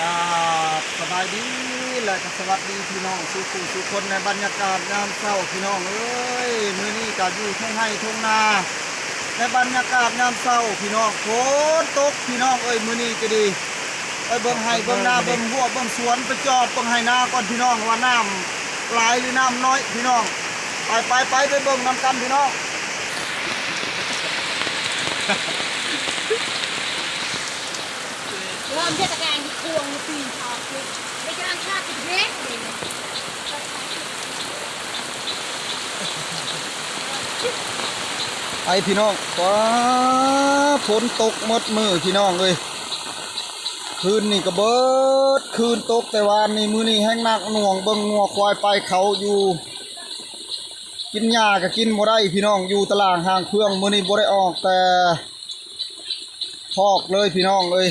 กับสบายดีและก็สวัสดีพี่น้องสู่คนในบรรยากาศยามเช้าพี่น้องเอ้ยมื้อนี้ก็อยู่ทุ่งไร่ทุ่งนาในบรรยากาศยามเช้าพี่น้องฝนตกพี่น้องเอ้ยมื้อนี้ก็ดีไปเบิ่งไร่เบิ่งนาเบิ่งหัวเบิ่งสวนไปจอบเบิ่งไร่นาก่อนพี่น้องว่าน้ำหลายหรือน้ำน้อยพี่น้องไปเบิ่งนำกันพี่น้องเริ่มเทศกาลควงปีนออกคือไม่กำลังชาติเล็กเลยไอพี่น้องฟ้าฝนตกหมดมือพี่น้องเลยคืนนี่ก็เบิดคืนตกแต่วันนี้มือนี่แห้งหนักหน่วงเบิ่งงัวควายไปเขาอยู่กินหญ้าก็กินบ่ได้พี่น้องอยู่ตลาดห่างเครื่องมือนี่บ่ได้ออกแต่พอกเลยพี่น้องเลย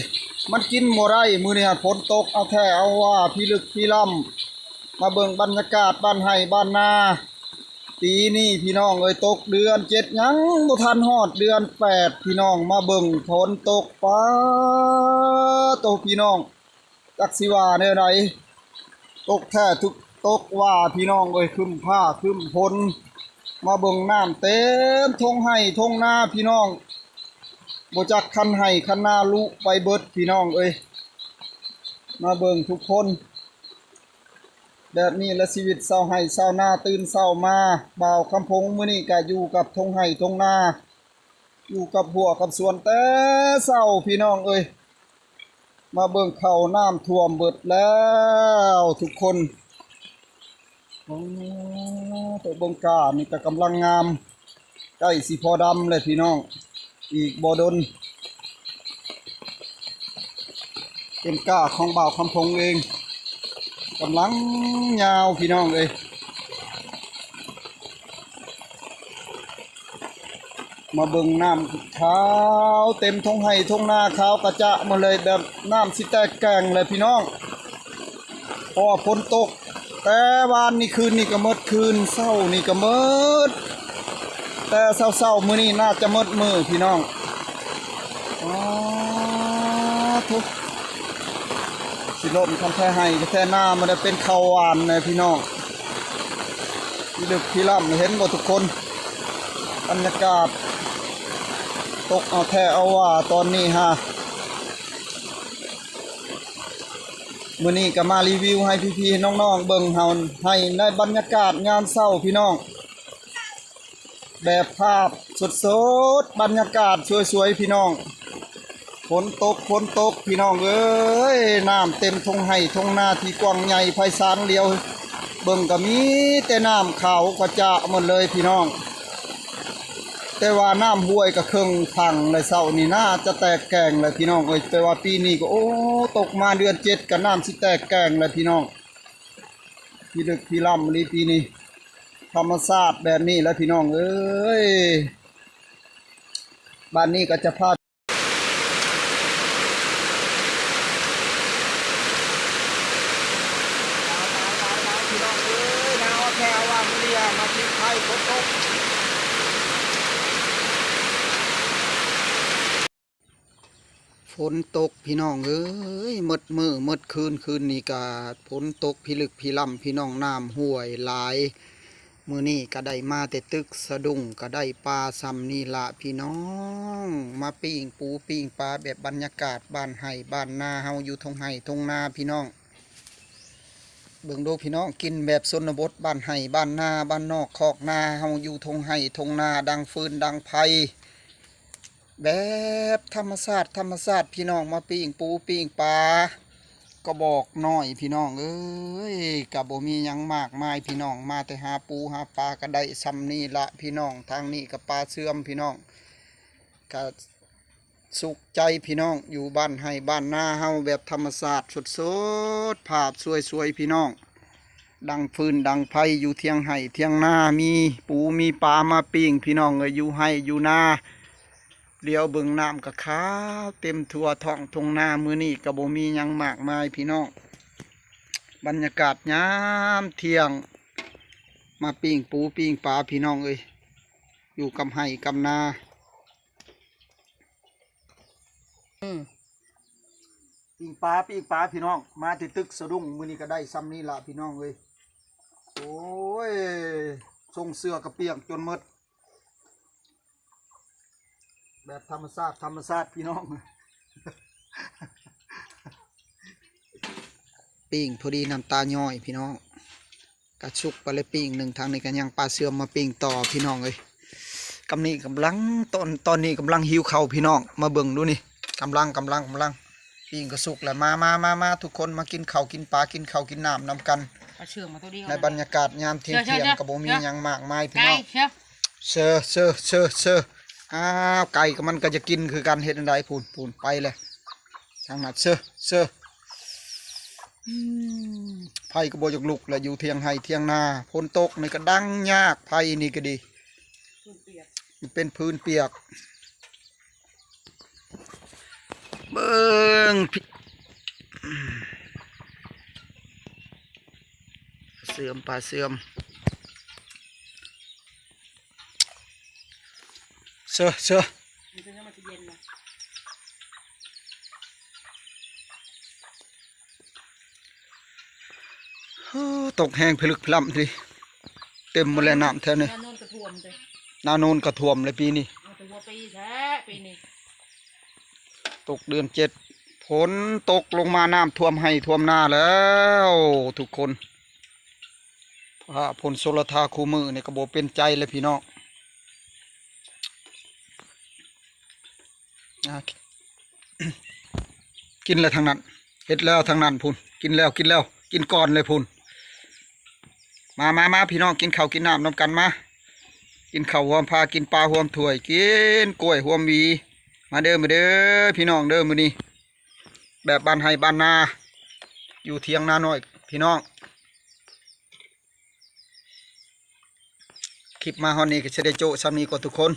มันกินบ่ได้มือนี่ฝนตกเอาแท้เอาว่าพี่ลึกพี่ล่ำมาเบิ่งบรรยากาศบ้านไร่บ้านนาปีนี้พี่น้องเอ้ยตกเดือน7ยังบ่ทันฮอดเดือน8พี่น้องมาเบิ่งฝนตกฟ้าตกพี่น้องจักสิว่าแนวใดตกแท้ทุกตกว่าพี่น้องเอ้ยครึ้มผ้าครึ้มฝนมาเบิ่งน้ำเต็มทงไร่ทงนาพี่น้องบ่จักคันไร่คันนาลุไปเบิดพี่น้องเอ้ยมาเบิ่งทุกคนแบบนี้และชีวิตเศร้าให้เศร้าหน้าตื่นเศร้ามาบ่าวคำพงมื้อนี้ก็อยู่กับทงไห้ทงนาอยู่กับหัวกับสวนแต่เศร้าพี่น้องเอ้ยมาเบิ่งเข้าน้ำท่วมเบิดแล้วทุกคนโอ้ตัวเบิ่งกานี่ก็กำลังงามใกล้สิพอดำเลยพี่น้องอีกบ่ดนเป็นกาของบ่าวคำพงเองกำลังยาวพี่น้องเลยมาเบิ่งน้ำขาวเต็มท้องไร่ท้องนาขาวกระจะมาเลยแบบน้ำสิแตกแกงเลยพี่น้องพอฝนตกแต่วานนี่คืนนี่ก็มืดคืนเศร้านี่ก็มืดแต่เศร้ามื้อนี้น่าจะมืดมือพี่น้องอ๋อทุกสิลมทำแท้ให้แท้หน้ามันได้เป็นข้าวหวานเลยพี่น้องพี่ดึกพี่ล่ำเห็นหมดทุกคนบรรยากาศตกเอาแท้เอาว่าตอนนี้ฮะมื้อนี้ก็มารีวิวให้พี่ๆน้องๆเบิ่งเฮาให้ได้บรรยากาศงานเศร้าพี่น้องแบบภาพสดๆบรรยากาศสวยๆพี่น้องฝนตกพี่น้องเอ้ยน้ำเต็มทงไร่ทงนาที่กว้างใหญ่ไพศาลเดียวเบิ่งก็มีแต่น้ำขาวกระจะหมดเลยพี่น้องแต่ว่าน้ำห้วยก็เครื่องพังเลยเศร้านี่น่าจะแตกแกงเลยพี่น้องเอ้ยแต่ว่าปีนี้ก็โอ้ตกมาเดือน7ก็น้ำสิแตกแกงเลยพี่น้องพี่ดึกพี่ล่ำลีปีนี้ธรรมชาติแบบนี้แล้วพี่น้องเอ้ยบ้านนี้ก็จะพามาทิ้งไทยฝนตกฝนตกพี่น้องเอ้ยมืดมือมืดคืนนี้กาฝนตกพี่ลึกพี่ล่ำพี่น้องน้ำห้วยหลายมือนี่ก็ได้มาแต่ตึกสะดุ้งก็ได้ปลาซ้ำนี่ละพี่น้องมาปิ้งปูปิ้งปลาแบบบรรยากาศบ้านไห่บ้านนาเฮาอยู่ทงไห่ทงนาพี่น้องเบิ่งดูพี่น้องกินแบบชนบทบ้านไห่บ้านนาบ้านนอกคอกนาเฮาอยู่ทงไห่ทงนาดังฟืนดังไผ่แบบธรรมชาติพี่น้องมาปิ้งปูปิ้งปลาก็บอกน้อยพี่น้องเอ้ยกับบ่มีหยังมากมายพี่น้องมาแต่หาปูหาปลาก็ได้ซ้ำนี่ละพี่น้องทางนี้กับปลาเสื่อมพี่น้องก็สุขใจพี่น้องอยู่บ้านไห่บ้านนาเฮาแบบธรรมชาติสดภาพสวยพี่น้องดังฟืนดังไผ่อยู่เทียงไห่เทียงนามีปูมีปลามาปิ้งพี่น้องเอ้ยอยู่ไห่อยู่นาเลี้ยวเบิ่งน้ำกับขาวเต็มทั่วท้องทงนามือนี่กับบ่มีหยังมากมายพี่น้องบรรยากาศยามเที่ยงมาปิ้งปูปิ้งปลาพี่น้องเอ้ยอยู่กำไห่กำนา ปิ้งปลาพี่น้องมาที่ตึกสะดุ้งมื้อนี้ก็ได้ซ้ำนี้ละพี่น้องเอ้ยโอ้ยทรงเสื้อกระเปียกจนหมดแบบธรรมชาติพี่น้อง ปิ้งพอดีน้ำตาย่อยพี่น้องกระชุกไปเลยปิ้งหนึ่งทางนี้กันยังปลาเสื่อมมาปิ้งต่อพี่น้องเลยกำนี้กำลังตอนนี้กำลังหิวเข่าพี่น้องมาเบิ่งดูนี่กำลังปิ้งกระสุกแล้วมาทุกคนมากินข้าวกินปลากินข้าวกินน้ำนำกัน เอาเชื่อมาตัวเดียว ในบรรยากาศยามเที่ยงกับโบมีหยังมากมายพี่ ไก่ น้อง เชื่อ เชออ้าวไก่กับมันก็จะกินคือกันเห็ดอันใดพูนไปเลยทางนั้นเชอไผ่ก็บ่อยากลุกแล้วอยู่เทียงไห้เทียงนาฝนตกนี่ก็ดังยากไผ่นี่ก็ดีมันเป็นพื้นเปียกเบิ่งเสื่อมปลาเสื่อมเสือ มันจะมันจะเย็นนะ ตกแห้งผลึกพล่ำดิเต็มหมดแล้วน้ำแถวนี้ น้ำนนกระท่วมเลย นาโนนกระท่วมเลยปีนี้ เอาแต่หัวปีแท้ปีนี้ ตกเดือน7ฝนตกลงมาน้ำท่วมให้ท่วมนาแล้วทุกคนพระพลโสรธาคูมือเนี่ยกระโบเป็นใจเลยพี่น้องกินแล้วทางนั้นเห็ดแล้วทางนั้นพูนกินแล้วกินก่อนเลยพูนมาพี่น้องกินข้าวกินน้ำนำกันมากินข้าวหวมพากินปลาหวมถ้วยกินกล้วยหวมหวีมาเด้อพี่น้องเด้อมื้อนี้แบบบ้านไฮบ้านนาอยู่เทียงนาน้อยพี่น้องคลิปมาฮอนนี้ก็จะได้โจ้ซ้ำนี้กว่าทุกคน